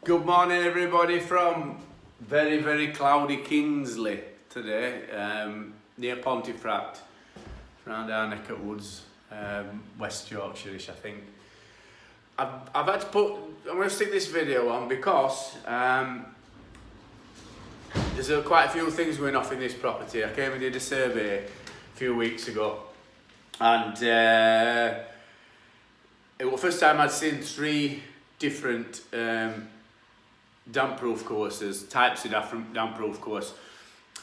Good morning everybody from very, very cloudy Kingsley today, near Pontefract, around our neck of woods, West Yorkshire-ish I think. I've had to put, I'm going to stick this video on because there's quite a few things going off in this property. I came and did a survey a few weeks ago and it was the first time I'd seen 3 different damp-proof courses, types of damp-proof course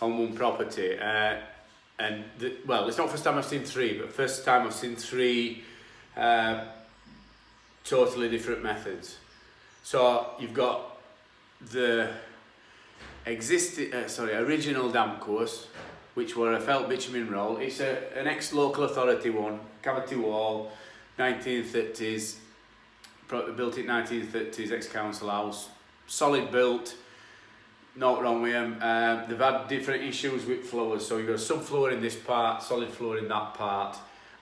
on one property. Well, it's not the first time I've seen 3, but first time I've seen 3 totally different methods. So you've got the original damp course, which were a felt bitumen roll. It's an ex-local authority one, cavity wall, 1930s, built in 1930s, ex-council house, solid built, not wrong with them. They've had different issues with floors, so you've got a subfloor in this part, solid floor in that part,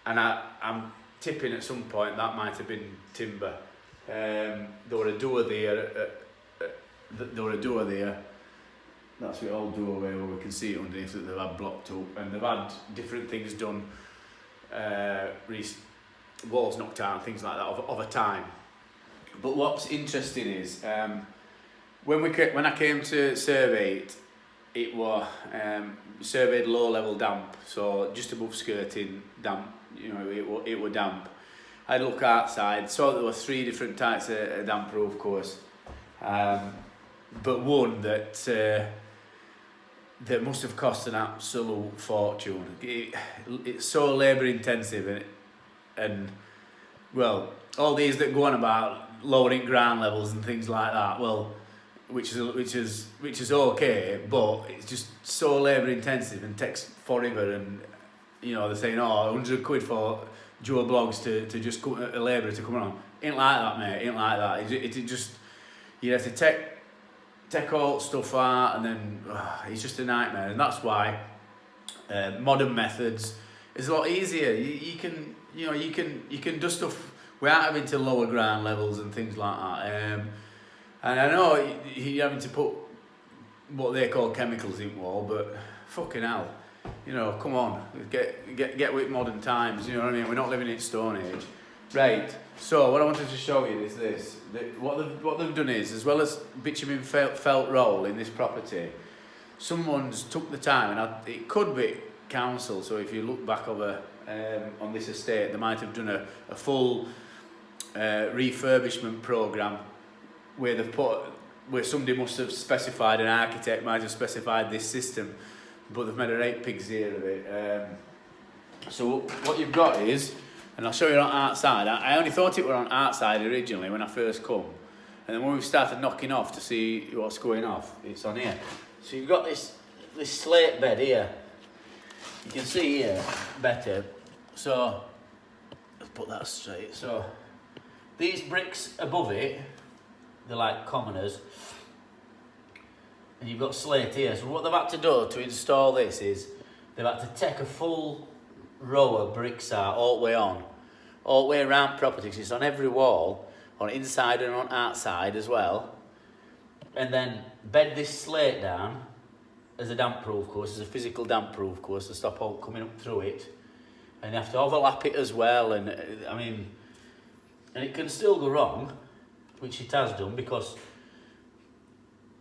and I'm tipping at some point that might have been timber. There were a door there, that's the old doorway where we can see it underneath that they've had blocked up, and they've had different things done, walls knocked out, things like that over time. But what's interesting is when I came to survey it, it was surveyed low level damp, so just above skirting damp. You know, it was damp. I had a look outside, saw there were 3 different types of damp proof course, but one that must have cost an absolute fortune. It's so labour intensive, and well, all these that go on about lowering ground levels and things like that, well, which is okay, but it's just so labour intensive and takes forever. And you know, they're saying, oh, 100 quid for Joe Blogs to just come, a labourer to come on. Ain't like that, mate. Ain't like that. It just, you have to take all stuff out, and then it's just a nightmare. And that's why modern methods is a lot easier. You can do stuff without having to lower ground levels and things like that. And I know you're having to put what they call chemicals in wall, but fucking hell, you know, come on, get with modern times. You know what I mean? We're not living in Stone Age, right? So what I wanted to show you is this: what they've done is, as well as bitumen felt roll in this property, someone's took the time, and it could be council. So if you look back over on this estate, they might have done a full refurbishment programme where somebody must have specified, an architect might have specified this system, but they've made a right pig's ear of it. So what you've got is, and I'll show you on outside. I only thought it were on outside originally when I first come, and then when we started knocking off to see what's going off, it's on here. So you've got this slate bed here. You can see here better. So let's put that straight. So these bricks above it, they're like commoners, and you've got slate here. So what they've had to do to install this is they've had to take a full row of bricks out all the way around property. It's on every wall, on inside and on outside as well, and then bed this slate down as a damp proof course, as a physical damp proof course to stop all coming up through it, and you have to overlap it as well. And I mean, and it can still go wrong, which it has done, because,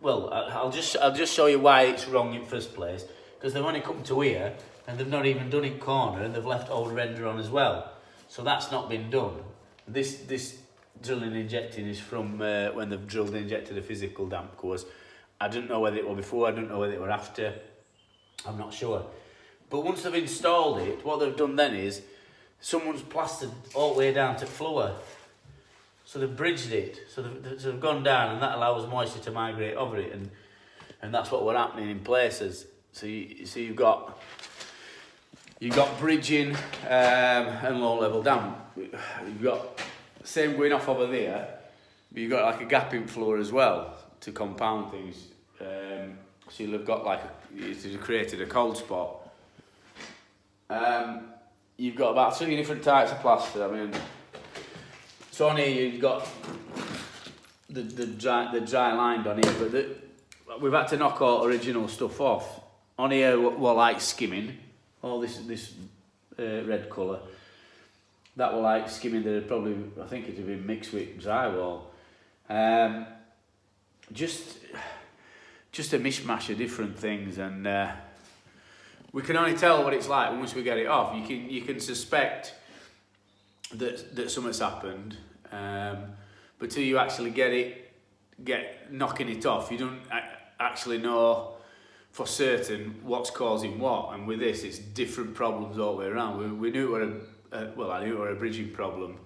well, I'll just show you why it's wrong in first place, because they've only come to here and they've not even done it corner, and they've left old render on as well, so that's not been done. This drilling and injecting is from when they've drilled and injected a physical damp course. I don't know whether it were before, I don't know whether it were after, I'm not sure. But once they've installed it, what they've done then is someone's plastered all the way down to floor. So they've bridged it, so they've gone down, and that allows moisture to migrate over it, and that's what were happening in places. So you've got bridging and low level damp. You've got the same going off over there, but you've got like a gap in floor as well to compound things. So you've got like you've created a cold spot. You've got about 3 different types of plaster. I mean, so on here you've got the dry lined on here, but we've had to knock all original stuff off. On here, we're like skimming, all this red colour. That were like skimming. That probably, I think it'd have been mixed with drywall. Just a mishmash of different things, and we can only tell what it's like once we get it off. You can suspect that something's happened, but till you actually get knocking it off, you don't actually know for certain what's causing what. And with this, it's different problems all the way around. We knew it were I knew it were a bridging problem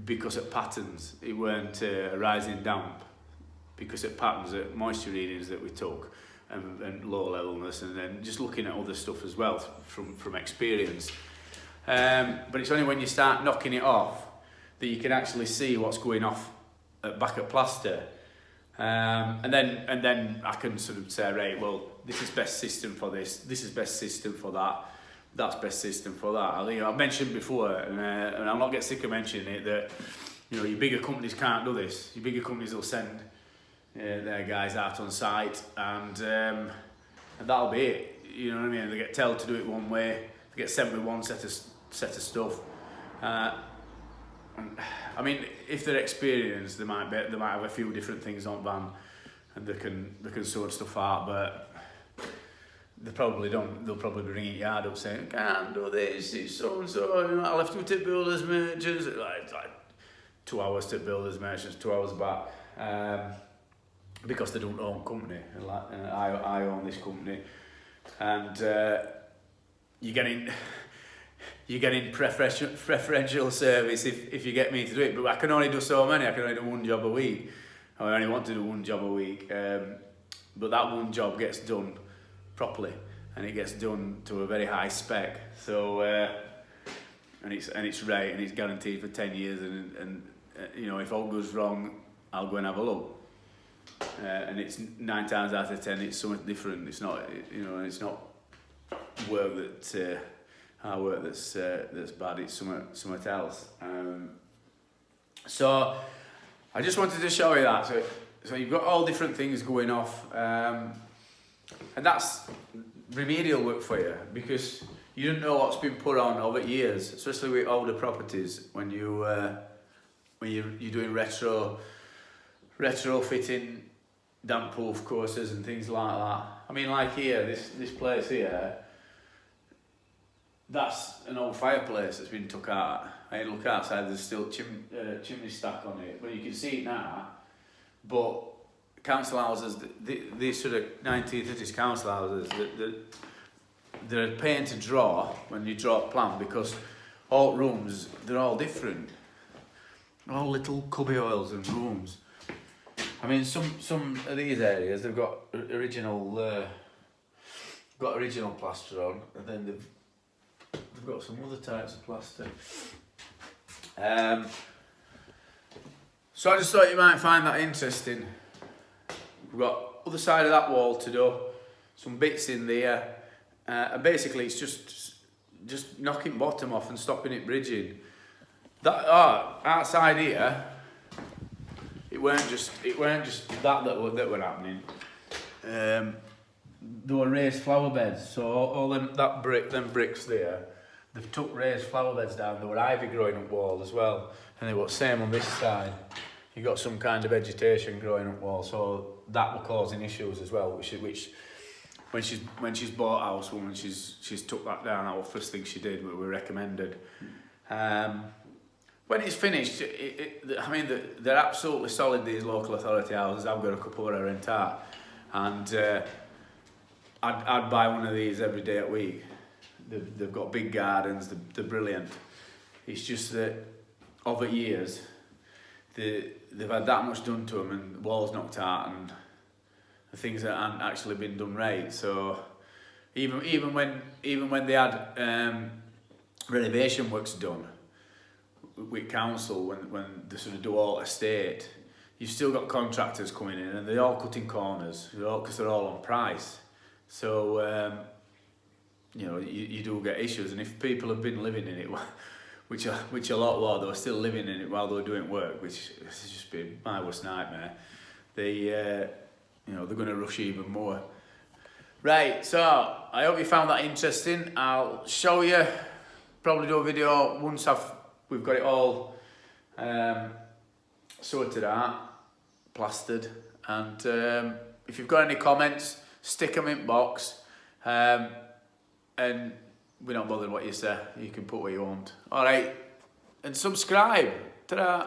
because of patterns. It weren't a rising damp because of patterns at moisture readings that we took and low levelness, and then just looking at other stuff as well from experience. But it's only when you start knocking it off that you can actually see what's going off back at plaster. And then I can sort of say, right, well, this is best system for this is best system for that, that's best system for that. I think I've mentioned before, and I'll not get sick of mentioning it, that your bigger companies can't do this. Your bigger companies will send their guys out on site, and that'll be it. You know what I mean? They get told to do it one way, they get sent with one set of stuff. I mean, if they're experienced, they might have a few different things on van, and they can sort stuff out. But they probably don't. They'll probably bring it yard up saying, "Can't do this. It's so and so." I left them to builders merchants. Like 2 hours to builders merchants, 2 hours back, because they don't own company. And I own this company, and you're getting preferential service if you get me to do it. But I can only do so many. I can only do one job a week. I only want to do one job a week. But that one job gets done properly, and it gets done to a very high spec. So and it's right, and it's guaranteed for 10 years. And if all goes wrong, I'll go and have a look. And it's 9 times out of 10, it's something different. It's not, it's not work that. Our work that's bad, it's something else. So I just wanted to show you that. So you've got all different things going off, and that's remedial work for you, because you don't know what's been put on over years, especially with older properties when you're doing retrofitting damp proof courses and things like that. I mean, like here, this place here. That's an old fireplace that's been took out. I had to look outside, there's still chimney stack on it, but you can see it now. But council houses, these sort of 1930s council houses, they're a pain to draw when you draw a plan, because all rooms, they're all different. All little cubby oils and rooms. I mean, some of these areas, they've got original plaster on, and then they've got some other types of plaster. So I just thought you might find that interesting. We've got other side of that wall to do, some bits in there, and basically it's just knocking bottom off and stopping it bridging. That outside here, it weren't just that were happening. There were raised flower beds, so all them bricks there, they've took raised flower beds down. There were ivy growing up wall as well, and they were same on this side. You got some kind of vegetation growing up wall, so that were causing issues as well. Which when she's bought a house, when she's took that down, that was the first thing she did. We recommended. When it's finished, I mean, they're absolutely solid. These local authority houses. I've got a couple where I rent out, and I'd buy one of these every day a week. They've got big gardens, they're brilliant. It's just that over years, they've had that much done to them, and the walls knocked out, and the things that hadn't actually been done right. So even when they had renovation works done with council, when they sort of do all estate, you've still got contractors coming in, and they're all cutting corners, because they're all on price. So you do get issues, and if people have been living in it, which a lot were. They were still living in it while they were doing work, which has just been my worst nightmare. They're going to rush even more. Right, so I hope you found that interesting. I'll show you, probably do a video once we've got it all sorted out, plastered, and if you've got any comments, stick them in box, and we're not bothered what you say. You can put what you want. All right, and subscribe. Ta-da.